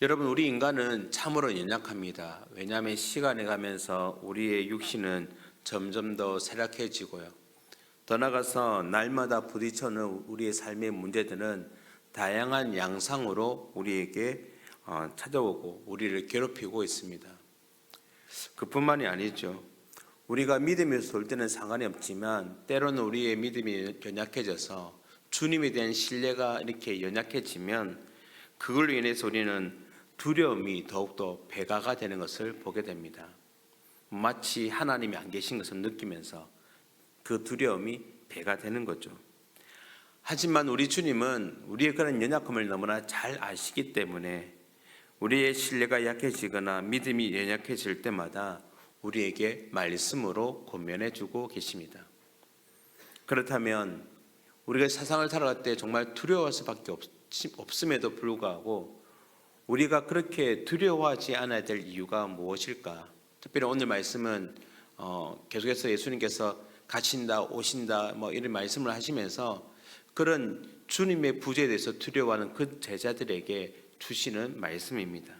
여러분, 우리 인간은 참으로 연약합니다. 왜냐하면 시간이 가면서 우리의 육신은 점점 더 쇠락해지고요. 더 나아가서 날마다 부딪혀오는 우리의 삶의 문제들은 다양한 양상으로 우리에게 찾아오고 우리를 괴롭히고 있습니다. 그뿐만이 아니죠. 우리가 믿음에서 올 때는 상관이 없지만 때로는 우리의 믿음이 연약해져서 주님에 대한 신뢰가 이렇게 연약해지면 그걸로 인해서 우리는 두려움이 더욱더 배가가 되는 것을 보게 됩니다. 마치 하나님이 안 계신 것을 느끼면서 그 두려움이 배가 되는 거죠. 하지만 우리 주님은 우리의 그런 연약함을 너무나 잘 아시기 때문에 우리의 신뢰가 약해지거나 믿음이 연약해질 때마다 우리에게 말씀으로 권면해 주고 계십니다. 그렇다면 우리가 세상을 살아갈 때 정말 두려워할 수밖에 없음에도 불구하고 우리가 그렇게 두려워하지 않아야 될 이유가 무엇일까? 특별히 오늘 말씀은 계속해서 예수님께서 가신다 오신다 이런 말씀을 하시면서 그런 주님의 부재에 대해서 두려워하는 그 제자들에게 주시는 말씀입니다.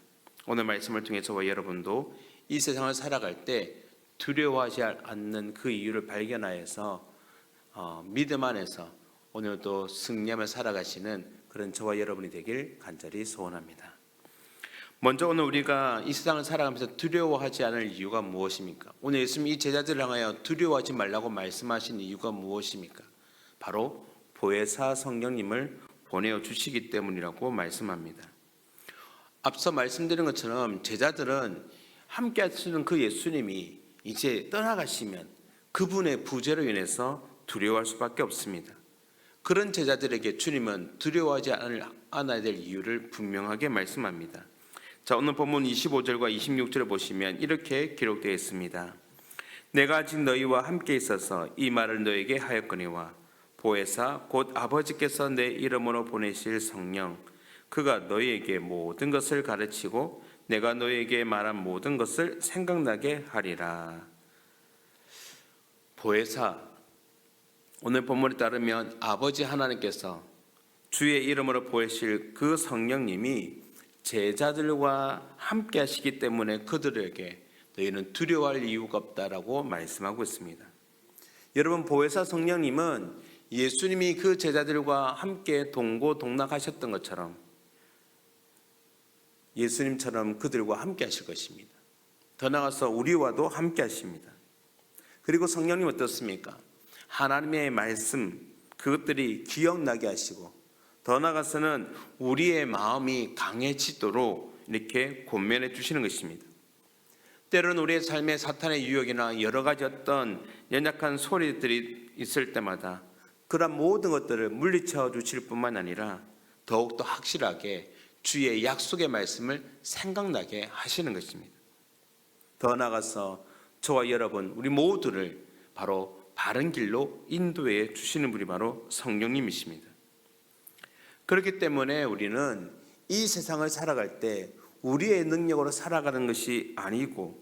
오늘 말씀을 통해 저와 여러분도 이 세상을 살아갈 때 두려워하지 않는 그 이유를 발견하여서 믿음 안에서 오늘도 승리하며 살아가시는 그런 저와 여러분이 되길 간절히 소원합니다. 먼저 오늘 우리가 이 세상을 살아가면서 두려워하지 않을 이유가 무엇입니까? 오늘 예수님이 이 제자들을 향하여 두려워하지 말라고 말씀하신 이유가 무엇입니까? 바로 보혜사 성령님을 보내어 주시기 때문이라고 말씀합니다. 앞서 말씀드린 것처럼 제자들은 함께 하시는 그 예수님이 이제 떠나가시면 그분의 부재로 인해서 두려워할 수밖에 없습니다. 그런 제자들에게 주님은 두려워하지 않아야 될 이유를 분명하게 말씀합니다. 자, 오늘 본문 25절과 26절을 보시면 이렇게 기록되어 있습니다. 내가 아직 너희와 함께 있어서 이 말을 너희에게 하였거니와 보혜사 곧 아버지께서 내 이름으로 보내실 성령 그가 너희에게 모든 것을 가르치고 내가 너희에게 말한 모든 것을 생각나게 하리라. 보혜사, 오늘 본문에 따르면 아버지 하나님께서 주의 이름으로 보내실 그 성령님이 제자들과 함께 하시기 때문에 그들에게 너희는 두려워할 이유가 없다라고 말씀하고 있습니다. 여러분, 보혜사 성령님은 예수님이 그 제자들과 함께 동고동락하셨던 것처럼 예수님처럼 그들과 함께 하실 것입니다. 더 나아가서 우리와도 함께 하십니다. 그리고 성령님 어떻습니까? 하나님의 말씀 그것들이 기억나게 하시고 더 나아가서는 우리의 마음이 강해지도록 이렇게 권면해 주시는 것입니다. 때로는 우리의 삶에 사탄의 유혹이나 여러 가지 어떤 연약한 소리들이 있을 때마다 그런 모든 것들을 물리쳐 주실 뿐만 아니라 더욱더 확실하게 주의 약속의 말씀을 생각나게 하시는 것입니다. 더 나아가서 저와 여러분 우리 모두를 바로 바른 길로 인도해 주시는 분이 바로 성령님이십니다. 그렇기 때문에 우리는 이 세상을 살아갈 때 우리의 능력으로 살아가는 것이 아니고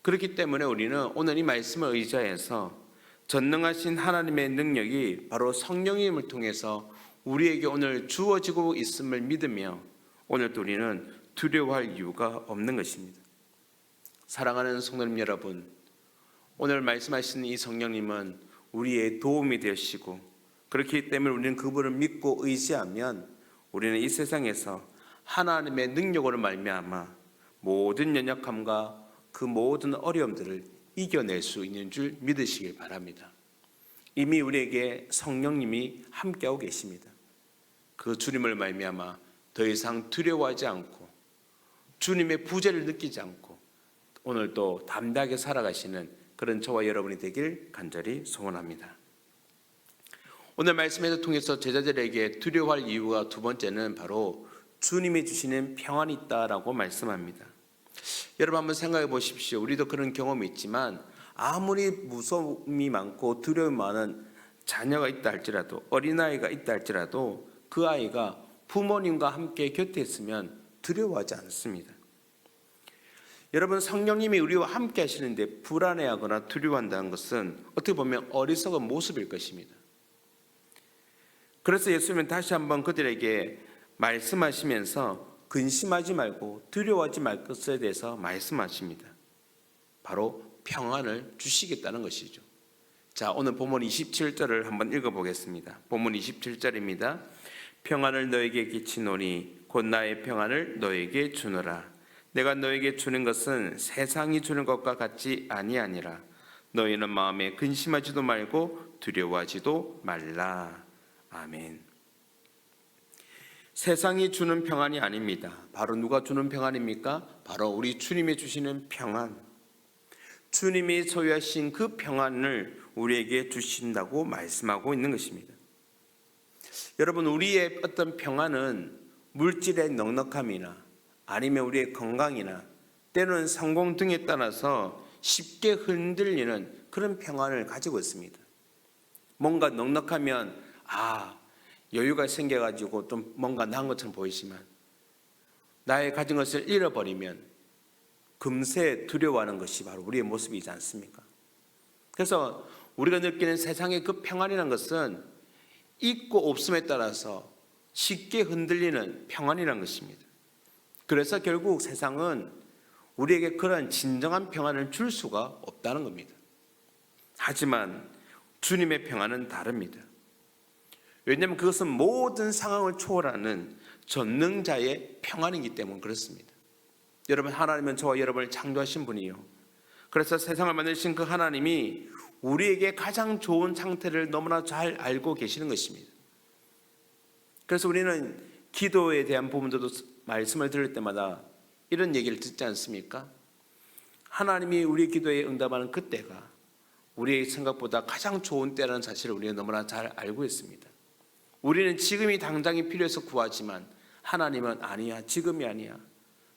그렇기 때문에 우리는 오늘 이 말씀을 의지해서 전능하신 하나님의 능력이 바로 성령님을 통해서 우리에게 오늘 주어지고 있음을 믿으며 오늘도 우리는 두려워할 이유가 없는 것입니다. 사랑하는 성도님 여러분, 오늘 말씀하신 이 성령님은 우리의 도움이 되시고 그렇기 때문에 우리는 그분을 믿고 의지하면 우리는 이 세상에서 하나님의 능력으로 말미암아 모든 연약함과 그 모든 어려움들을 이겨낼 수 있는 줄 믿으시길 바랍니다. 이미 우리에게 성령님이 함께하고 계십니다. 그 주님을 말미암아 더 이상 두려워하지 않고 주님의 부재를 느끼지 않고 오늘도 담대하게 살아가시는 그런 저와 여러분이 되길 간절히 소원합니다. 오늘 말씀을 통해서 제자들에게 두려워할 이유가 두 번째는 바로 주님이 주시는 평안이 있다라고 말씀합니다. 여러분 한번 생각해 보십시오. 우리도 그런 경험이 있지만 아무리 무서움이 많고 두려움이 많은 자녀가 있다 할지라도 어린아이가 있다 할지라도 그 아이가 부모님과 함께 곁에 있으면 두려워하지 않습니다. 여러분, 성령님이 우리와 함께 하시는데 불안해하거나 두려워한다는 것은 어떻게 보면 어리석은 모습일 것입니다. 그래서 예수님은 다시 한번 그들에게 말씀하시면서 근심하지 말고 두려워하지 말 것에 대해서 말씀하십니다. 바로 평안을 주시겠다는 것이죠. 자, 오늘 본문 27절을 한번 읽어보겠습니다. 본문 27절입니다. 평안을 너에게 끼치노니 곧 나의 평안을 너에게 주노라. 내가 너에게 주는 것은 세상이 주는 것과 같지 아니하니라. 너희는 마음에 근심하지도 말고 두려워하지도 말라. 아멘. 세상이 주는 평안이 아닙니다. 바로 누가 주는 평안입니까? 바로 우리 주님이 주시는 평안. 주님이 소유하신 그 평안을 우리에게 주신다고 말씀하고 있는 것입니다. 여러분, 우리의 어떤 평안은 물질의 넉넉함이나 아니면 우리의 건강이나 때로는 성공 등에 따라서 쉽게 흔들리는 그런 평안을 가지고 있습니다. 뭔가 넉넉하면 여유가 생겨가지고 좀 뭔가 나은 것처럼 보이지만 나의 가진 것을 잃어버리면 금세 두려워하는 것이 바로 우리의 모습이지 않습니까? 그래서 우리가 느끼는 세상의 그 평안이라는 것은 있고 없음에 따라서 쉽게 흔들리는 평안이라는 것입니다. 그래서 결국 세상은 우리에게 그런 진정한 평안을 줄 수가 없다는 겁니다. 하지만 주님의 평안은 다릅니다. 왜냐하면 그것은 모든 상황을 초월하는 전능자의 평안이기 때문에 그렇습니다. 여러분, 하나님은 저와 여러분을 창조하신 분이요, 그래서 세상을 만드신 그 하나님이 우리에게 가장 좋은 상태를 너무나 잘 알고 계시는 것입니다. 그래서 우리는 기도에 대한 부분들도 말씀을 들을 때마다 이런 얘기를 듣지 않습니까? 하나님이 우리 기도에 응답하는 그때가 우리의 생각보다 가장 좋은 때라는 사실을 우리는 너무나 잘 알고 있습니다. 우리는 지금이 당장이 필요해서 구하지만 하나님은 아니야, 지금이 아니야.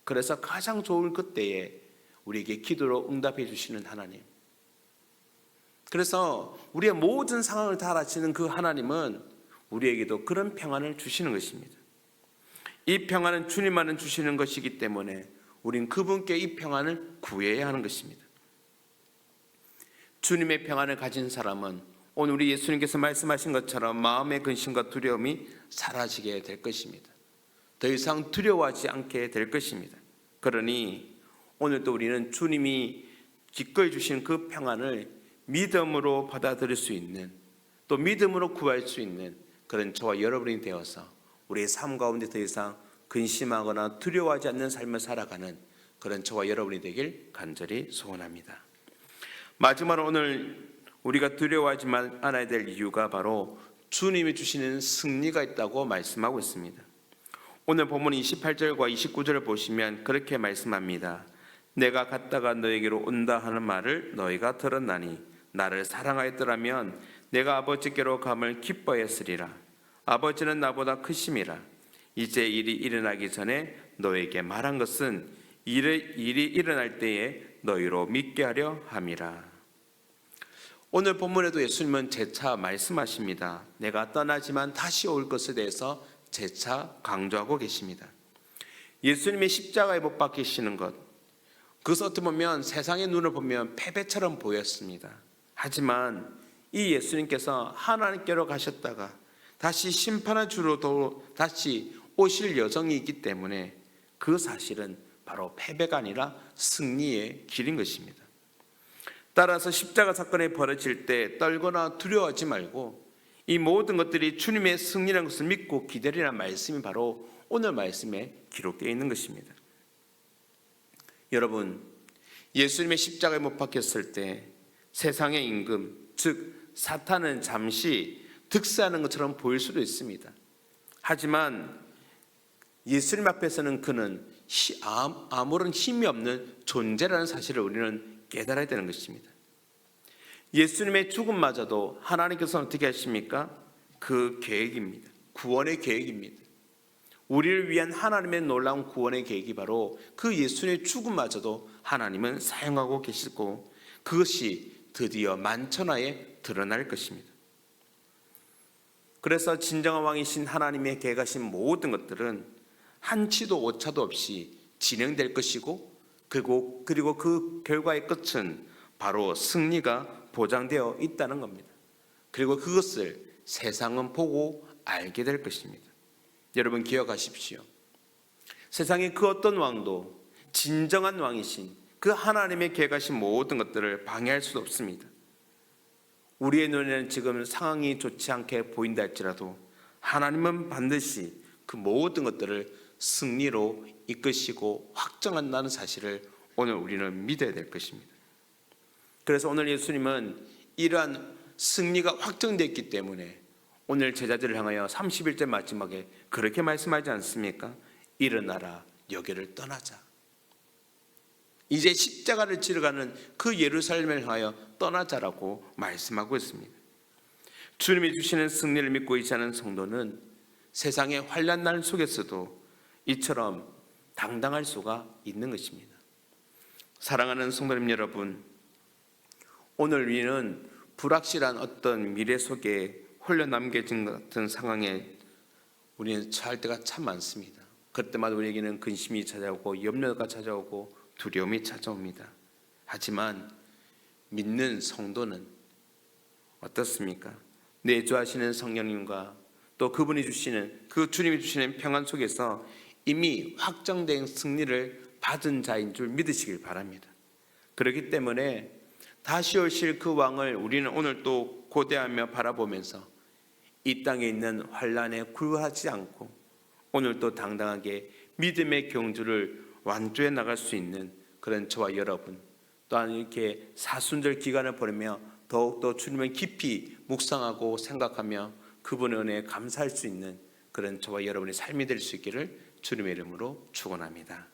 그래서 가장 좋은 그때에 우리에게 기도로 응답해 주시는 하나님. 그래서 우리의 모든 상황을 다 알아주시는 그 하나님은 우리에게도 그런 평안을 주시는 것입니다. 이 평안은 주님만은 주시는 것이기 때문에 우린 그분께 이 평안을 구해야 하는 것입니다. 주님의 평안을 가진 사람은 오늘 우리 예수님께서 말씀하신 것처럼 마음의 근심과 두려움이 사라지게 될 것입니다. 더 이상 두려워하지 않게 될 것입니다. 그러니 오늘도 우리는 주님이 기꺼이 주신 그 평안을 믿음으로 받아들일 수 있는, 또 믿음으로 구할 수 있는 그런 저와 여러분이 되어서 우리의 삶 가운데 더 이상 근심하거나 두려워하지 않는 삶을 살아가는 그런 저와 여러분이 되길 간절히 소원합니다. 마지막으로 오늘 우리가 두려워하지 않아야 될 이유가 바로 주님이 주시는 승리가 있다고 말씀하고 있습니다. 오늘 본문 28절과 29절을 보시면 그렇게 말씀합니다. 내가 갔다가 너에게로 온다 하는 말을 너희가 들었나니 나를 사랑하였더라면 내가 아버지께로 감을 기뻐했으리라. 아버지는 나보다 크심이라. 이제 일이 일어나기 전에 너에게 말한 것은 일이 일어날 때에 너희로 믿게 하려 함이라. 오늘 본문에도 예수님은 재차 말씀하십니다. 내가 떠나지만 다시 올 것에 대해서 재차 강조하고 계십니다. 예수님의 십자가에 못 박히시는 것, 그것은 어떻게 보면 세상의 눈을 보면 패배처럼 보였습니다. 하지만 이 예수님께서 하나님께로 가셨다가 다시 심판의 주로 다시 오실 여정이 있기 때문에 그 사실은 바로 패배가 아니라 승리의 길인 것입니다. 따라서 십자가 사건이 벌어질 때 떨거나 두려워하지 말고 이 모든 것들이 주님의 승리라는 것을 믿고 기다리라는 말씀이 바로 오늘 말씀에 기록되어 있는 것입니다. 여러분, 예수님의 십자가에 못 박혔을 때 세상의 임금, 즉 사탄은 잠시 득세하는 것처럼 보일 수도 있습니다. 하지만 예수님 앞에서는 그는 아무런 힘이 없는 존재라는 사실을 우리는 깨달아야 되는 것입니다. 예수님의 죽음마저도 하나님께서는 어떻게 하십니까? 그 계획입니다. 구원의 계획입니다. 우리를 위한 하나님의 놀라운 구원의 계획이 바로 그 예수님의 죽음마저도 하나님은 사용하고 계시고 그것이 드디어 만천하에 드러날 것입니다. 그래서 진정한 왕이신 하나님의 계획하신 모든 것들은 한치도 오차도 없이 진행될 것이고 그리고 그 결과의 끝은 바로 승리가 보장되어 있다는 겁니다. 그리고 그것을 세상은 보고 알게 될 것입니다. 여러분 기억하십시오. 세상의 그 어떤 왕도 진정한 왕이신 그 하나님의 계획하신 모든 것들을 방해할 수 없습니다. 우리의 눈에는 지금 상황이 좋지 않게 보인다 할지라도 하나님은 반드시 그 모든 것들을 승리로 이끄시고 확정한다는 사실을 오늘 우리는 믿어야 될 것입니다. 그래서 오늘 예수님은 이러한 승리가 확정되었기 때문에 오늘 제자들을 향하여 31절 마지막에 그렇게 말씀하지 않습니까? 일어나라, 여기를 떠나자. 이제 십자가를 지러 가는 그 예루살렘을 향하여 떠나자라고 말씀하고 있습니다. 주님이 주시는 승리를 믿고 있지 않은 성도는 세상의 환난 날 속에서도 이처럼 당당할 수가 있는 것입니다. 사랑하는 성도님 여러분, 오늘 우리는 불확실한 어떤 미래 속에 홀려 남겨진 것 같은 상황에 우리는 처할 때가 참 많습니다. 그때마다 우리에게는 근심이 찾아오고 염려가 찾아오고 두려움이 찾아옵니다. 하지만 믿는 성도는 어떻습니까? 내주하시는 성령님과 또 그분이 주시는 그 주님이 주시는 평안 속에서 이미 확정된 승리를 받은 자인 줄 믿으시길 바랍니다. 그렇기 때문에 다시 오실 그 왕을 우리는 오늘 또 고대하며 바라보면서 이 땅에 있는 환난에 굴하지 않고 오늘 또 당당하게 믿음의 경주를 완주해 나갈 수 있는 그런 저와 여러분, 또한 이렇게 사순절 기간을 보내며 더욱더 주님을 깊이 묵상하고 생각하며 그분의 은혜에 감사할 수 있는 그런 저와 여러분의 삶이 될 수 있기를 주님의 이름으로 축원합니다.